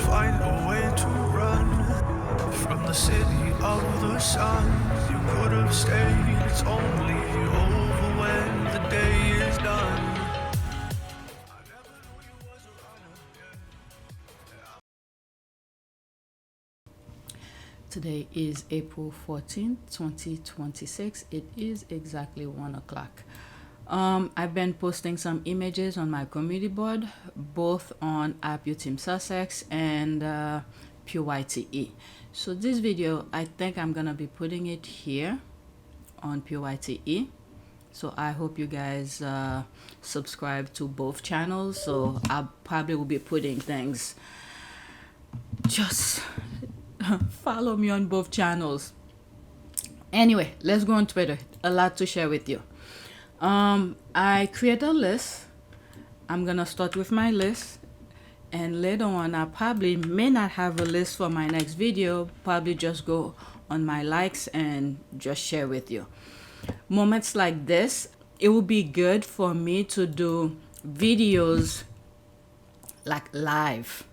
find a way to run from the city of the sun. You could have stayed, it's only over when the day is done. Today is April 14th, 2026. It is exactly 1 o'clock. I've been posting some images on my community board, both on Team Sussex and PYTE. So this video, I think I'm gonna be putting it here on PYTE. So I hope you guys subscribe to both channels. So I probably will be putting things. Just follow me on both channels. Anyway, let's go on Twitter. A lot to share with you. I create a list. I'm gonna start with my list, and later on I probably may not have a list for my next video. Probably just go on my likes and just share with you. Moments like this, it would be good for me to do videos like live,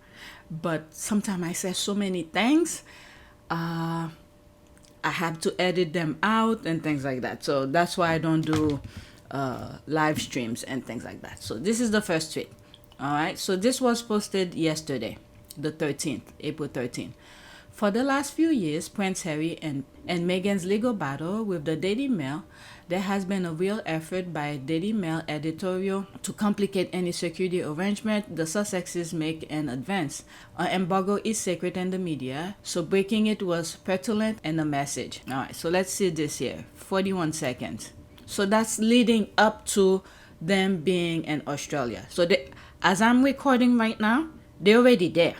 but sometimes I say so many things, I have to edit them out and things like that. So that's why I don't do live streams and things like that. So this is the first tweet. All right, so this was posted yesterday, the 13th, April 13th. For the last few years, Prince Harry and Meghan's legal battle with the Daily Mail, there has been a real effort by Daily Mail editorial to complicate any security arrangement the Sussexes make in advance. An embargo is sacred in the media, so breaking it was petulant and a message. All right, so let's see this here, 41 seconds. So that's leading up to them being in Australia. So as I'm recording right now, they're already there.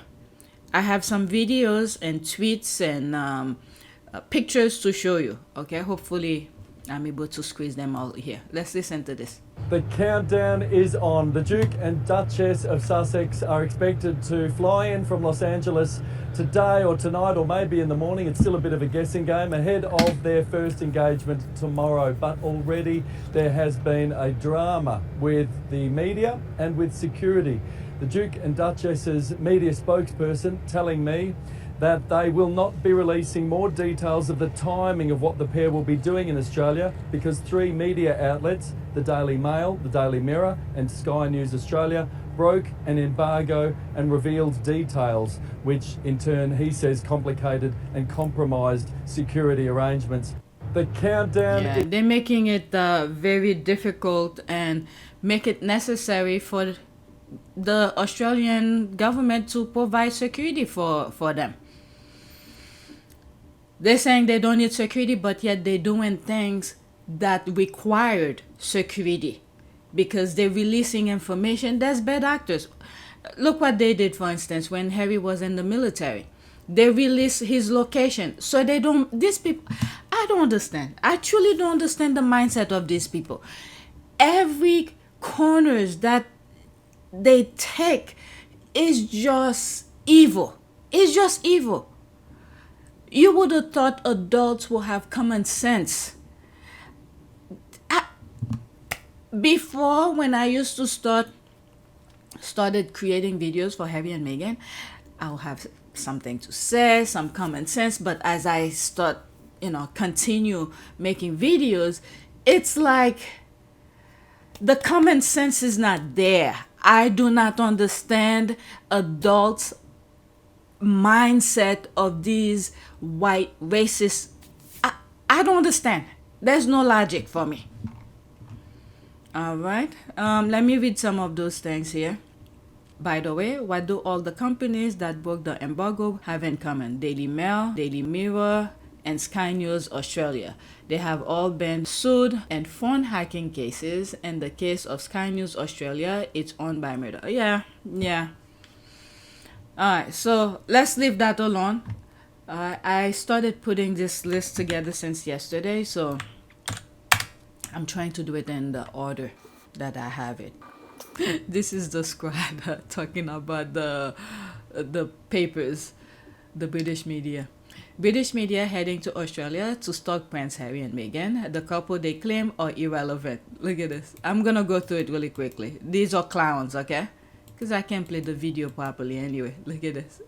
I have some videos and tweets and pictures to show you. Okay, hopefully I'm able to squeeze them all here. Let's listen to this. The countdown is on. The Duke and Duchess of Sussex are expected to fly in from Los Angeles today or tonight or maybe in the morning. It's still a bit of a guessing game ahead of their first engagement tomorrow. But already there has been a drama with the media and with security. The Duke and Duchess's media spokesperson telling me that they will not be releasing more details of the timing of what the pair will be doing in Australia because 3 media outlets, the Daily Mail, the Daily Mirror and Sky News Australia, broke an embargo and revealed details, which in turn, he says, complicated and compromised security arrangements. The countdown... Yeah, they're making it very difficult and make it necessary for the Australian government to provide security for them. They're saying they don't need security, but yet they're doing things that required security because they're releasing information. That's bad actors. Look what they did, for instance, when Harry was in the military. They released his location. So they don't, these people, I don't understand. I truly don't understand the mindset of these people. Every corners that they take is just evil. It's just evil. You would have thought adults will have common sense. Before, when I used to started creating videos for Harry and Meghan, I'll have something to say, some common sense. But as I start, continue making videos, it's like the common sense is not there. I do not understand adults' mindset of these white racists. I don't understand. There's no logic for me. All right. Let me read some of those things here. By the way, what do all the companies that broke the embargo have in common? Daily Mail, Daily Mirror, and Sky News Australia. They have all been sued in phone hacking cases. In the case of Sky News Australia, it's owned by Meta. Yeah. Alright, so let's leave that alone. I started putting this list together since yesterday, so I'm trying to do it in the order that I have it. This is the scribe talking about the papers, the British media. British media heading to Australia to stalk Prince Harry and Meghan. The couple they claim are irrelevant. Look at this. I'm going to go through it really quickly. These are clowns, okay? because I can't play the video properly anyway. Look at this.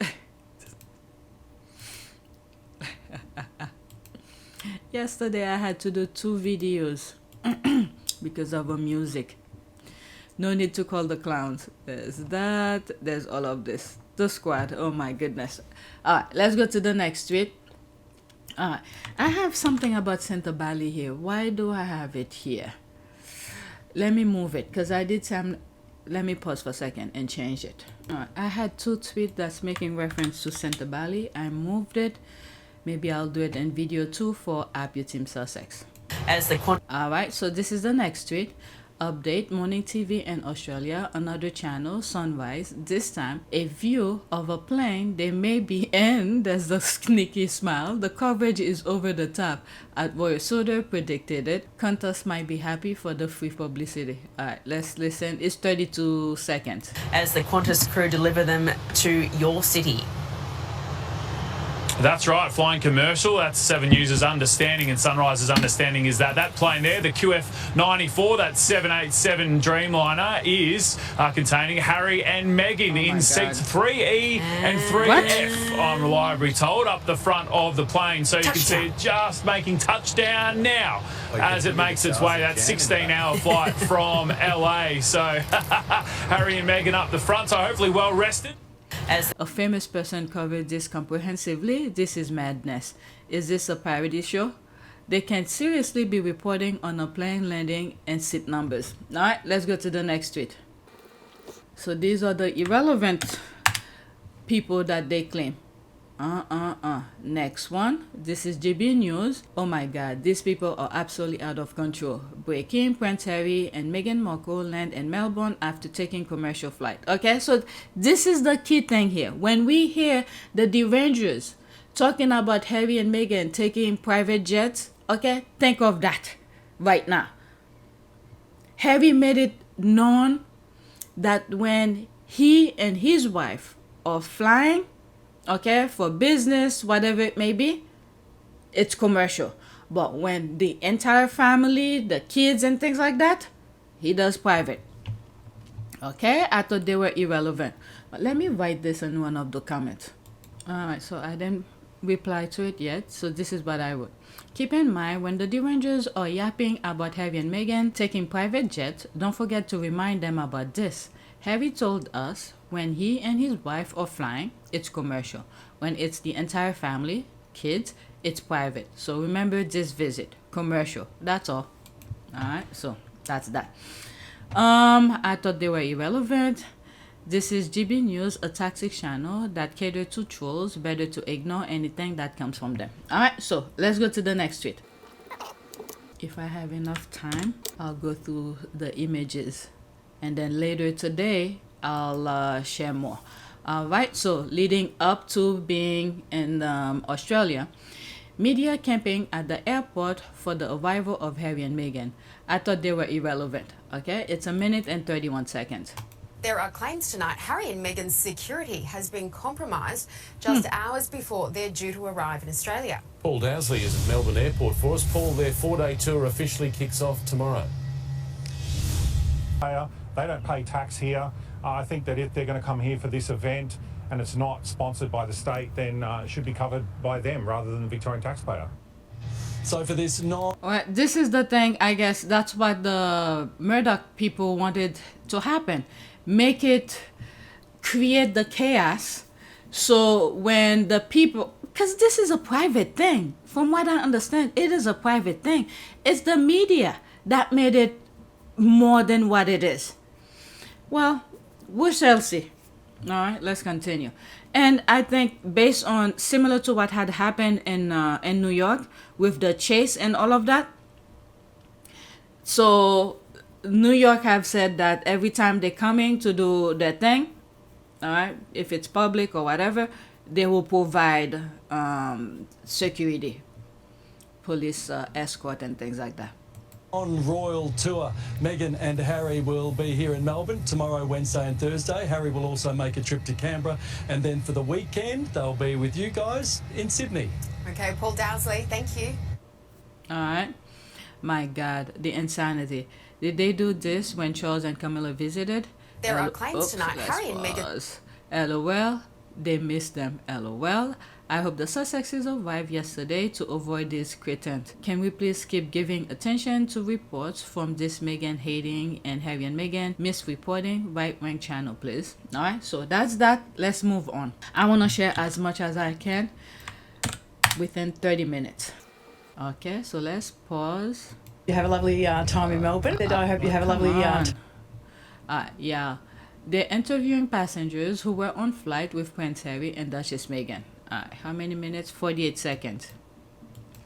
Yesterday I had to do 2 videos because of the music. No need to call the clowns. There's that. There's all of this. The squad. Oh my goodness. Alright, let's go to the next tweet. Alright, I have something about Santa Bali here. Why do I have it here? Let me move it because I did some. Let me pause for a second and change it. Alright, I had 2 tweets that's making reference to Santa Bali. I moved it. Maybe I'll do it in video 2 for App Team Sussex. Alright, so this is the next tweet. Update, morning TV in Australia, another channel, sunrise, this time a view of a plane. They may be in, there's the sneaky smile, the coverage is over the top. At Royal Soda predicted it. Qantas might be happy for the free publicity. Alright, let's listen. It's 32 seconds. As the Qantas crew deliver them to your city. That's right, flying commercial. That's 7 News' understanding and Sunrise's understanding is that that plane there, the QF94, that 787 Dreamliner, is containing Harry and Meghan in seats 3E and 3F. I'm reliably told, up the front of the plane. So you can see it just making touchdown now as it makes its way. That 16-hour flight from LA. So Harry and Meghan up the front, so hopefully well rested. As A famous person covered this comprehensively. This is madness. Is this a parody show? They can seriously be reporting on a plane landing and seat numbers. Alright, let's go to the next tweet. So these are the irrelevant people that they claim. Next one. This is GB News. Oh my god, these people are absolutely out of control. Breaking, Prince Harry and Meghan Markle land in Melbourne after taking commercial flight. Okay, so this is the key thing here. When we hear the derangers talking about Harry and Meghan taking private jets, okay, think of that right now. Harry made it known that when he and his wife are flying, okay, for business, whatever it may be, it's commercial. But when the entire family, the kids and things like that, he does private. Okay, I thought they were irrelevant. But let me write this in one of the comments. Alright, so I didn't reply to it yet. So this is what I wrote. Keep in mind, when the derangers are yapping about Harry and Meghan taking private jets, don't forget to remind them about this. Harry told us when he and his wife are flying, it's commercial. When it's the entire family, kids, it's private. So remember this visit, commercial. That's all. Alright, so that's that. I thought they were irrelevant. This is GB News, a toxic channel that cater to trolls. Better to ignore anything that comes from them. Alright, so let's go to the next tweet. If I have enough time, I'll go through the images. And then later today, I'll share more. Alright, so leading up to being in Australia, media camping at the airport for the arrival of Harry and Meghan. I thought they were irrelevant. Okay, it's 1 minute and 31 seconds. There are claims tonight Harry and Meghan's security has been compromised just hours before they're due to arrive in Australia. Paul Dowsley is at Melbourne Airport for us. Paul, their 4-day tour officially kicks off tomorrow. They don't pay tax here. I think that if they're going to come here for this event and it's not sponsored by the state, then it should be covered by them rather than the Victorian taxpayer. So for this Alright, this is the thing, I guess that's what the Murdoch people wanted to happen. Make it, create the chaos. So when the people, because this is a private thing. From what I understand, it is a private thing. It's the media that made it more than what it is. Well, we shall see. All right, let's continue. And I think based on similar to what had happened in New York with the chase and all of that. So New York have said that every time they're coming to do their thing, all right, if it's public or whatever, they will provide security, police escort and things like that. On royal tour, Meghan and Harry will be here in Melbourne tomorrow, Wednesday and Thursday. Harry will also make a trip to Canberra, and then for the weekend they'll be with you guys in Sydney. Okay, Paul Dowsley, thank you. All right. My God, the insanity. Did they do this when Charles and Camilla visited? There are claims tonight Harry and Meghan... LOL, they missed them. LOL. I hope the Sussexes arrived yesterday to avoid this cretin. Can we please keep giving attention to reports from this Meghan hating and Harry and Meghan misreporting right-wing channel, please? Alright, so that's that. Let's move on. I want to share as much as I can within 30 minutes. Okay, so let's pause. You have a lovely time in Melbourne. I hope you have a lovely yeah. They're interviewing passengers who were on flight with Prince Harry and Duchess Meghan. How many minutes? 48 seconds.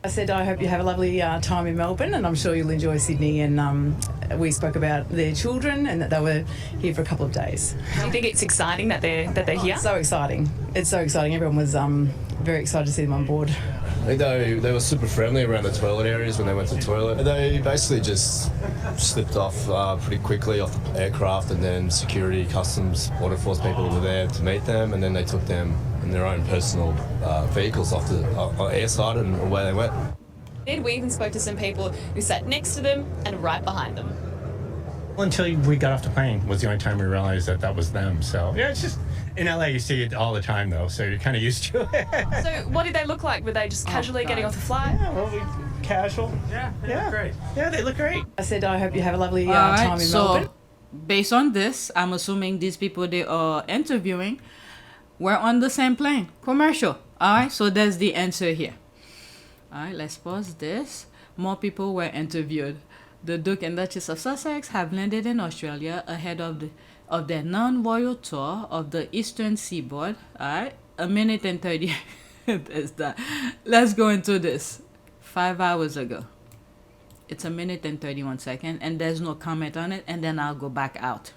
I said I hope you have a lovely time in Melbourne, and I'm sure you'll enjoy Sydney. And we spoke about their children and that they were here for a couple of days. Do you think it's exciting that they're here? So exciting! It's so exciting. Everyone was very excited to see them on board. I think they were super friendly around the toilet areas when they went to the toilet. They basically just slipped off pretty quickly off the aircraft, and then security, customs, border force people were there to meet them, and then they took them in their own personal vehicles off the airside and away they went. We even spoke to some people who sat next to them and right behind them. Well, until we got off the plane was the only time we realised that that was them. So yeah, it's just in LA you see it all the time though, so you're kind of used to it. So what did they look like? Were they just casually getting off the flight? Yeah, well, casual. Yeah, they look great. Yeah, they look great. I said I hope you have a lovely time in Melbourne. Based on this, I'm assuming these people they are interviewing were on the same plane, commercial. Alright, so that's the answer here. Alright, let's pause this. More people were interviewed. The Duke and Duchess of Sussex have landed in Australia ahead of their non-royal tour of the eastern seaboard. Alright, a minute and 30. That's that. Let's go into this. 5 hours ago. It's a minute and 31 seconds, and there's no comment on it, and then I'll go back out.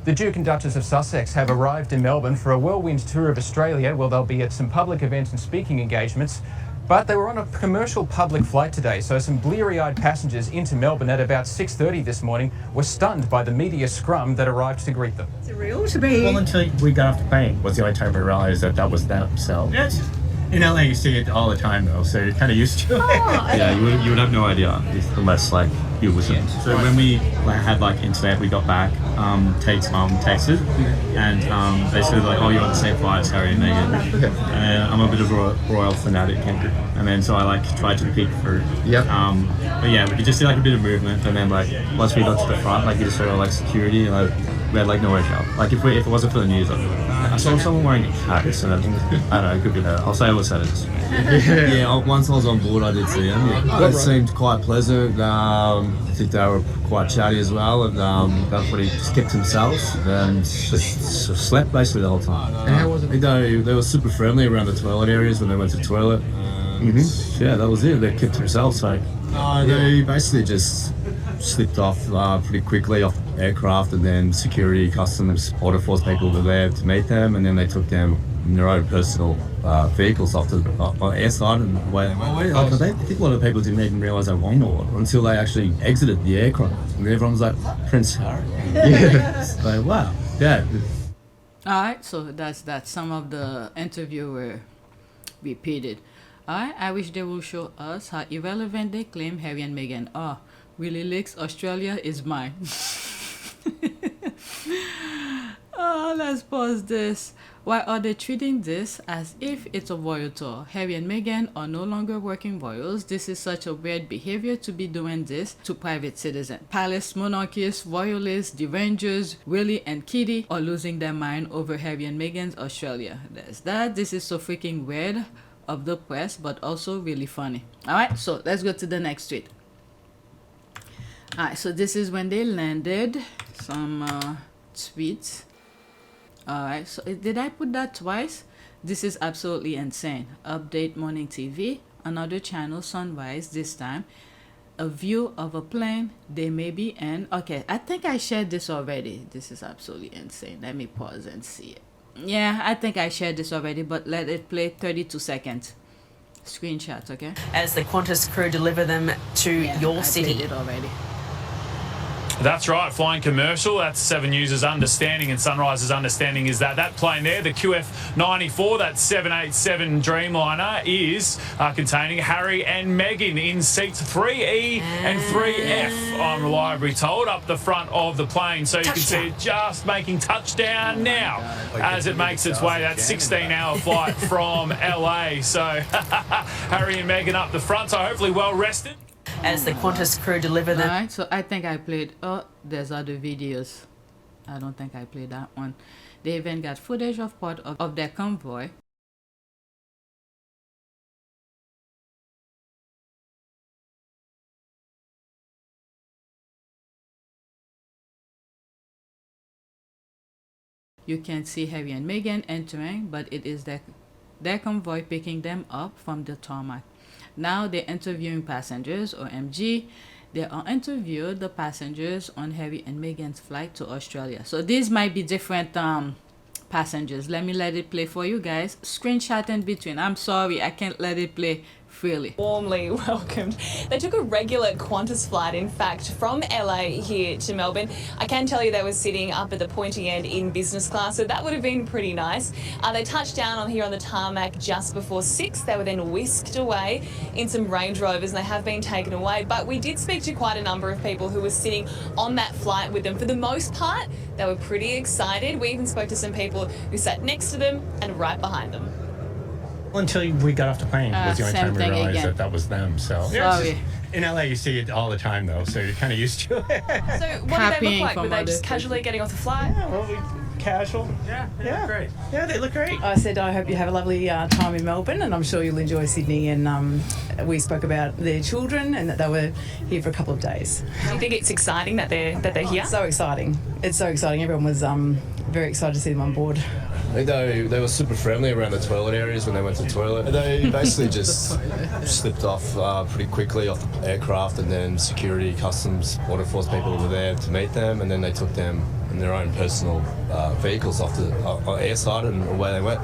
The Duke and Duchess of Sussex have arrived in Melbourne for a whirlwind tour of Australia. Well, they'll be at some public events and speaking engagements. But they were on a commercial public flight today, so some bleary-eyed passengers into Melbourne at about 6:30 this morning were stunned by the media scrum that arrived to greet them. It's real to be. Well, until we got off the plane was the only time we realised that that was them. So yeah, in LA you see it all the time though, so you're kind of used to it. Yeah, you would have no idea unless like you wasn't. So when we had internet, we got back. Tate's mum texted, and they said like, "Oh, you're on the same flight as Harry and Meghan." And I'm a bit of a royal fanatic, and then so I tried to peek through. Yep. But yeah, we could just see a bit of movement, and then once we got to the front, you just saw security, and we had nowhere to go. If it wasn't for the news, I saw someone wearing a hat, and I don't know, it could be that. I'll say it was that. Yeah, once I was on board, I did see them. They seemed quite pleasant. I think they were quite chatty as well, and everybody just kept themselves and just slept basically the whole time. And how was it? They were super friendly around the toilet areas when they went to the toilet. Yeah, that was it. They kept themselves. So they basically just slipped off pretty quickly off the aircraft, and then security, customs, border force people were there to meet them, and then they took them in their own personal vehicles off the airside and away they went. I think a lot of people didn't even realise they were on board until they actually exited the aircraft, and everyone was like, Prince Harry. Yeah. So wow. Yeah. Alright, so that's that. Some of the interview were repeated. Alright, I wish they will show us how irrelevant they claim Harry and Meghan are. Willie Licks, Australia is mine. Let's pause this. Why are they treating this as if it's a royal tour? Harry and Meghan are no longer working royals. This is such a weird behavior to be doing this to private citizens. Palace monarchists, royalists, derangers, Willie and Kitty are losing their mind over Harry and Meghan's Australia. There's that. This is so freaking weird of the press, but also really funny. Alright, so let's go to the next tweet. Alright, so this is when they landed. Some tweets. Alright, so did I put that twice? This is absolutely insane. Update Morning TV, another channel, Sunrise this time. A view of a plane they may be in. Okay, I think I shared this already. This is absolutely insane. Let me pause and see it. Yeah, I think I shared this already, but let it play 32 seconds. Screenshots, okay? As the Qantas crew deliver them to your city. I did it already. That's right, flying commercial. That's 7 News' understanding and Sunrise's understanding is that plane there, the QF94, that 787 Dreamliner, is containing Harry and Meghan in seats 3E and 3F, I'm reliably told, up the front of the plane. So you can see it just making touchdown now as it makes its way, that 16-hour flight from LA. So Harry and Meghan up the front, so hopefully well rested. As the Qantas crew deliver them. Alright, so I think I played, oh, there's other videos. I don't think I played that one. They even got footage of part of their convoy. You can see Harry and Meghan entering, but it is their convoy picking them up from the tarmac. Now they're interviewing passengers, or MG. They are interviewed the passengers on Harry and Meghan's flight to Australia. So these might be different passengers. Let it play for you guys. Screenshot in between. I'm sorry, I can't let it play freely. Warmly welcomed. They took a regular Qantas flight, in fact, from LA here to Melbourne. I can tell you they were sitting up at the pointy end in business class, so that would have been pretty nice. They touched down here on the tarmac just before 6. They were then whisked away in some Range Rovers, and they have been taken away. But we did speak to quite a number of people who were sitting on that flight with them. For the most part, they were pretty excited. We even spoke to some people who sat next to them and right behind them. Until we got off the plane was the only time we realized that was them. So yeah, just, in LA you see it all the time though, so you're kind of used to it. So what did they look like? Were they just casually getting off the flight? Yeah, well, casual. Yeah, great. Yeah, they look great. I said I hope you have a lovely time in Melbourne, and I'm sure you'll enjoy Sydney. And we spoke about their children and that they were here for a couple of days. Do you think it's exciting that they're here? It's so exciting. It's so exciting. Everyone was very excited to see them on board. I think they were super friendly around the toilet areas when they went to the toilet. They basically just slipped off pretty quickly off the aircraft, and then security, customs, border force people were there to meet them, and then they took them in their own personal vehicles off the airside, and away they went.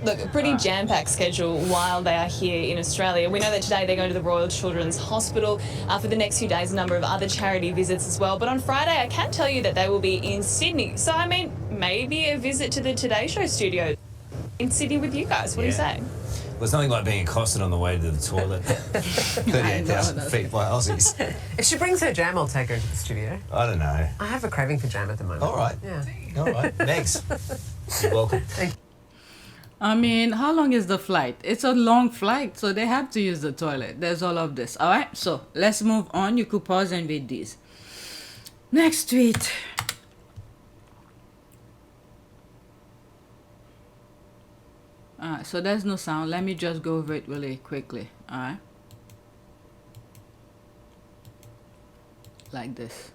Look, a pretty jam-packed schedule while they are here in Australia. We know that today they're going to the Royal Children's Hospital. For the next few days, a number of other charity visits as well. But on Friday, I can tell you that they will be in Sydney. So, I mean, maybe a visit to the Today Show studio in Sydney with you guys. What do you say? Well, there's nothing like being accosted on the way to the toilet. 38,000 feet by Aussies. If she brings her jam, I'll take her to the studio. I don't know. I have a craving for jam at the moment. All right. Yeah. All right. Megs, you're welcome. Thank you. I mean, how long is the flight? It's a long flight, so they have to use the toilet. There's all of this. All right, so let's move on. You could pause and read these. Next tweet. All right, so there's no sound. Let me just go over it really quickly. All right. Like this.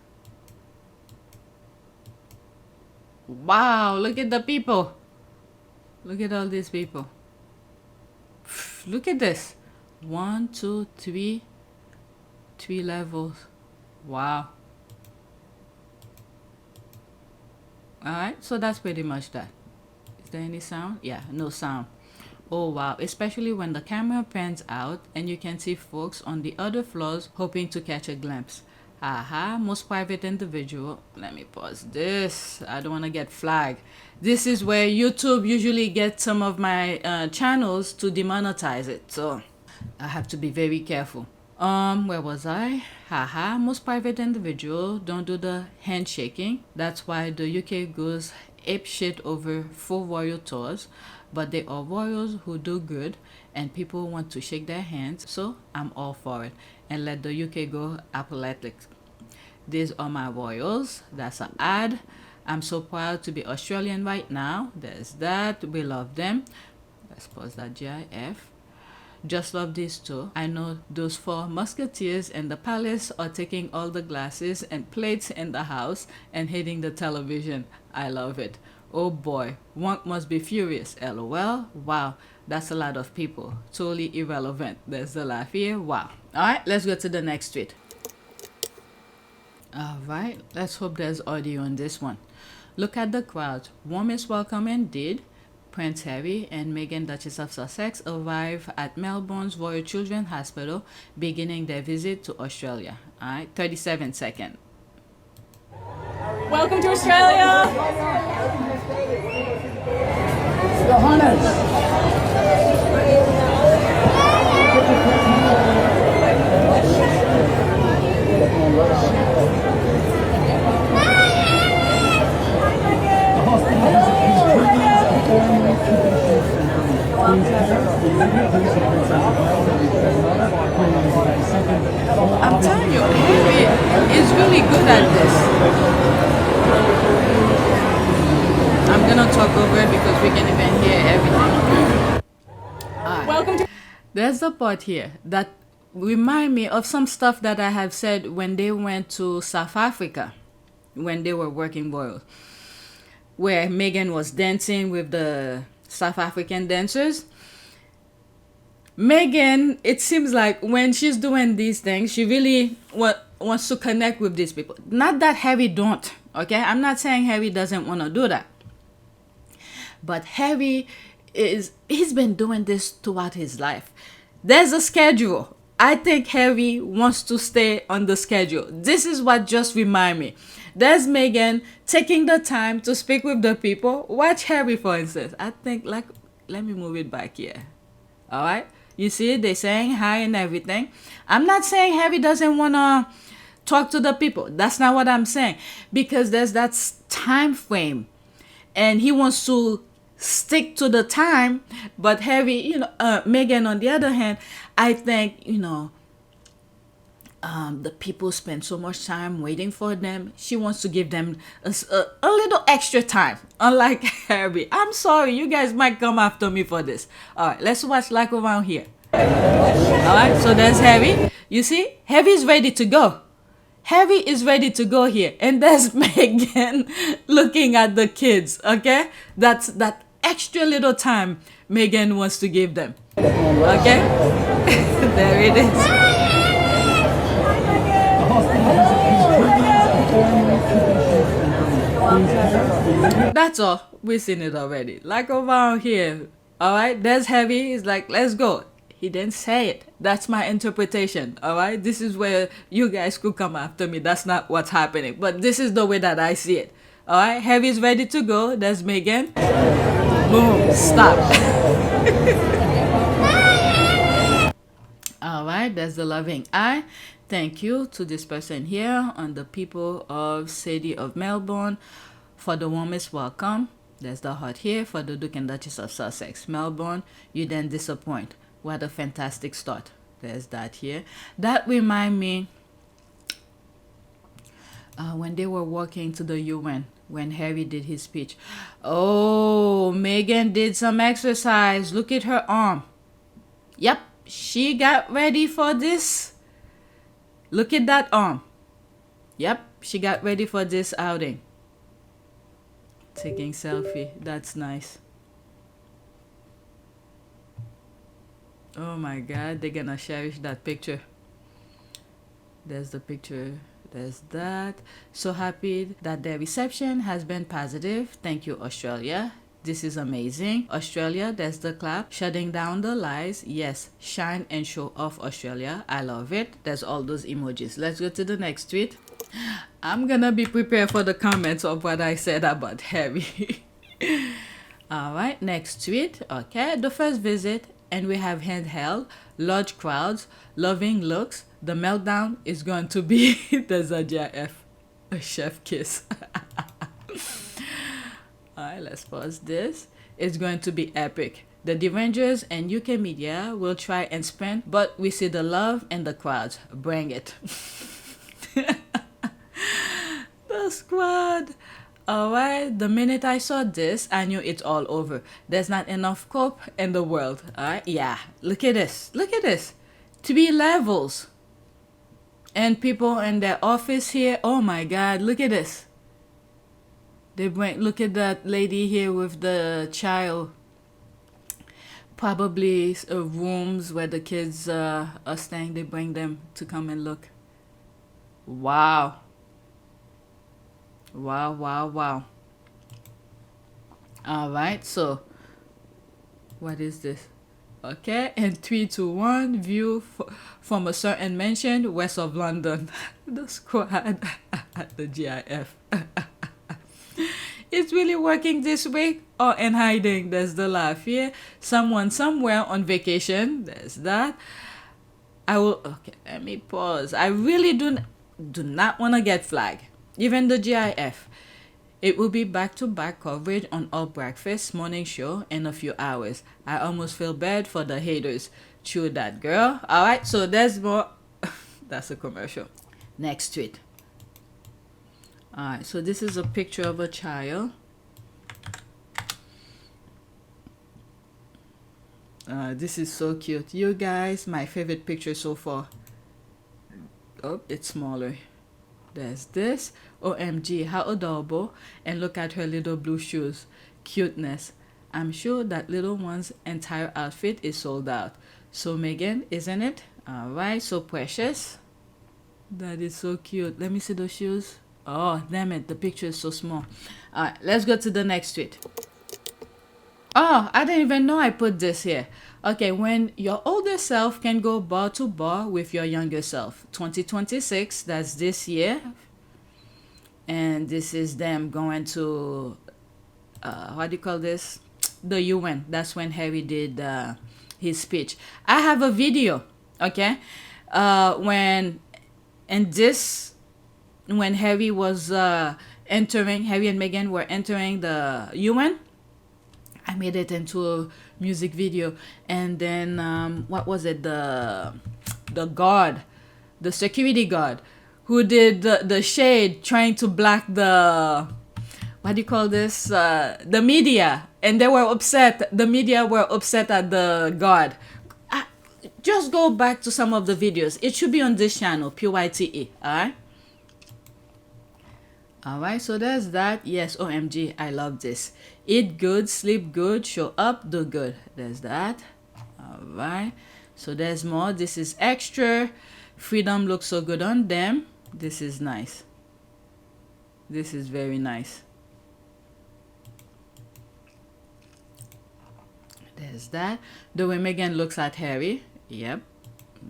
Wow, look at the people. Look at all these people. Look at this. 1, 2, 3 levels. Wow. Alright, so that's pretty much that. Is there any sound? Yeah, no sound. Oh wow, especially when the camera pans out and you can see folks on the other floors hoping to catch a glimpse. Aha, most private individual. Let me pause this. I don't want to get flagged. This is where YouTube usually gets some of my channels to demonetize it. So I have to be very careful. Where was I? Haha, most private individual don't do the handshaking. That's why the UK goes ape shit over full royal tours. But they are royals who do good and people want to shake their hands. So I'm all for it. And let the UK go apoplectic. These are my royals. That's an ad. I'm so proud to be Australian right now. There's that. We love them. Let's pause that GIF. Just love these two. I know those 4 musketeers in the palace are taking all the glasses and plates in the house and hitting the television. I love it. Oh boy, one must be furious. LOL. Wow, that's a lot of people. Totally irrelevant. There's the laugh here. Wow. Alright, let's go to the next tweet. Alright, let's hope there's audio on this one. Look at the crowd. Warmest welcome indeed. Prince Harry and Meghan, Duchess of Sussex, arrive at Melbourne's Royal Children's Hospital, beginning their visit to Australia. Alright, 37 seconds. Welcome to Australia. I'm telling you, Harry is really good at this. I'm gonna talk over it because we can even hear everything. Welcome to. There's a part here that remind me of some stuff that I have said when they went to South Africa, when they were working royal, where Meghan was dancing with the South African dancers. Meghan, it seems like when she's doing these things, she really wants to connect with these people. Not that Harry don't, okay? I'm not saying Harry doesn't want to do that. But Harry he's been doing this throughout his life. There's a schedule. I think Harry wants to stay on the schedule. This is what just remind me. There's Meghan taking the time to speak with the people. Watch Harry, for instance. I think, like, let me move it back here. All right? You see, they're saying hi and everything. I'm not saying Harry doesn't want to talk to the people. That's not what I'm saying. Because there's that time frame. And he wants to stick to the time. But Harry, Meghan, on the other hand, I think, the people spend so much time waiting for them. She wants to give them a little extra time. Unlike Harry. I'm sorry, you guys might come after me for this. All right, let's watch like around here. All right, so there's Harry. You see, Harry's ready to go. Harry is ready to go here. And there's Meghan looking at the kids, okay? That's that extra little time Meghan wants to give them. Okay? There it is. That's all. We've seen it already. Like around here. Alright? There's Harry. He's like, let's go. He didn't say it. That's my interpretation. Alright? This is where you guys could come after me. That's not what's happening. But this is the way that I see it. Alright? Harry's ready to go. There's Meghan. Boom. Stop. Alright? There's the loving eye. Thank you to this person here on the people of City of Melbourne for the warmest welcome. There's the heart here for the Duke and Duchess of Sussex. Melbourne, you didn't disappoint. What a fantastic start. There's that here. That remind me when they were walking to the UN, when Harry did his speech. Oh, Meghan did some exercise. Look at her arm. Yep, she got ready for this. Look at that arm. Yep, she got ready for this outing. Taking selfie. That's nice. Oh my God, they're gonna cherish that picture. There's the picture. There's that. So happy that their reception has been positive. Thank you, Australia. This is amazing. Australia, there's the clap. Shutting down the lies. Yes, shine and show off, Australia. I love it. There's all those emojis. Let's go to the next tweet. I'm gonna be prepared for the comments of what I said about Harry. Alright, next tweet. Okay, the first visit, and we have handheld, large crowds, loving looks. The meltdown is going to be the Zadia F. A chef kiss. Alright, let's pause this. It's going to be epic. The Derangers and UK media will try and spin, but we see the love and the crowds. Bring it. The squad. Alright, the minute I saw this, I knew it's all over. There's not enough cope in the world. Alright, yeah. Look at this. Look at this. 3 levels. And people in their office here. Oh my God, look at this. They bring, look at that lady here with the child. Probably rooms where the kids are staying. They bring them to come and look. Wow. Wow, wow, wow. All right, so what is this? Okay, and 3, 2, 1, view from a certain mansion west of London. The squad at the GIF. It's really working this week. Oh, and hiding. There's the laugh here. Someone somewhere on vacation. There's that. Okay, let me pause. I really do not want to get flagged. Even the GIF. It will be back-to-back coverage on All Breakfast morning show in a few hours. I almost feel bad for the haters. True that, girl. All right, so there's more. That's a commercial. Next tweet. All right, so this is a picture of a child. This is so cute. You guys, my favorite picture so far. Oh, it's smaller. There's this. OMG, how adorable. And look at her little blue shoes. Cuteness. I'm sure that little one's entire outfit is sold out. So Meghan, isn't it? All right, so precious. That is so cute. Let me see those shoes. Oh, damn it. The picture is so small. All right, let's go to the next tweet. Oh, I didn't even know I put this here. Okay, when your older self can go bar to bar with your younger self. 2026, that's this year. And this is them going to, what do you call this? The UN. That's when Harry did his speech. I have a video, okay? When Harry was entering, Harry and Meghan were entering the UN, I made it into a music video. And then, what was it? The guard, the security guard, who did the shade trying to block the, what do you call this? The media. And they were upset. The media were upset at the guard. Just go back to some of the videos. It should be on this channel, PYTE. Alright? Alright, so there's that. Yes, OMG, I love this. Eat good, sleep good, show up, do good. There's that. Alright. So there's more. This is extra. Freedom looks so good on them. This is nice. This is very nice. There's that. The way Meghan looks at Harry. Yep.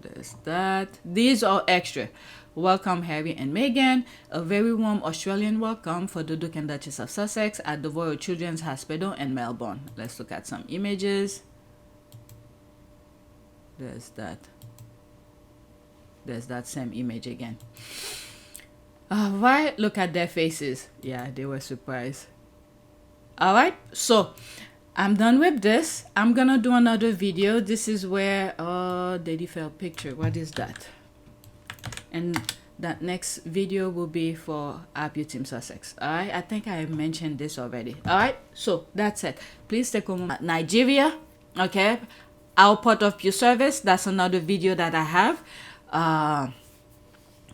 There's that. These are extra. Welcome Harry and Meghan. A very warm Australian welcome for the Duke and Duchess of Sussex at the Royal Children's Hospital in Melbourne. Let's look at some images. There's that. There's that same image again. Alright, look at their faces. Yeah, they were surprised. Alright, so I'm done with this. I'm gonna do another video. This is where Daddy fell picture. What is that? And that next video will be for our Team Sussex. Alright, I think I mentioned this already. Alright, so that's it. Please take a moment. Nigeria, okay. Our port of pure service. That's another video that I have.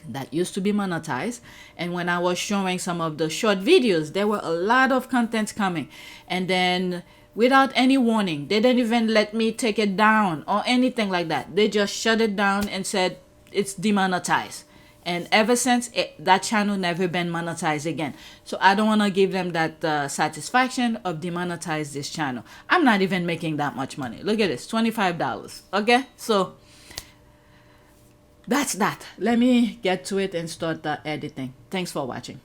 That used to be monetized, and when I was showing some of the short videos, there were a lot of content coming, and then without any warning, they didn't even let me take it down or anything like that. They just shut it down and said it's demonetized, and ever since that channel never been monetized again. So I don't want to give them that satisfaction of demonetize this channel. I'm not even making that much money. Look at this, $25. Okay, so that's that. Let me get to it and start the editing. Thanks for watching.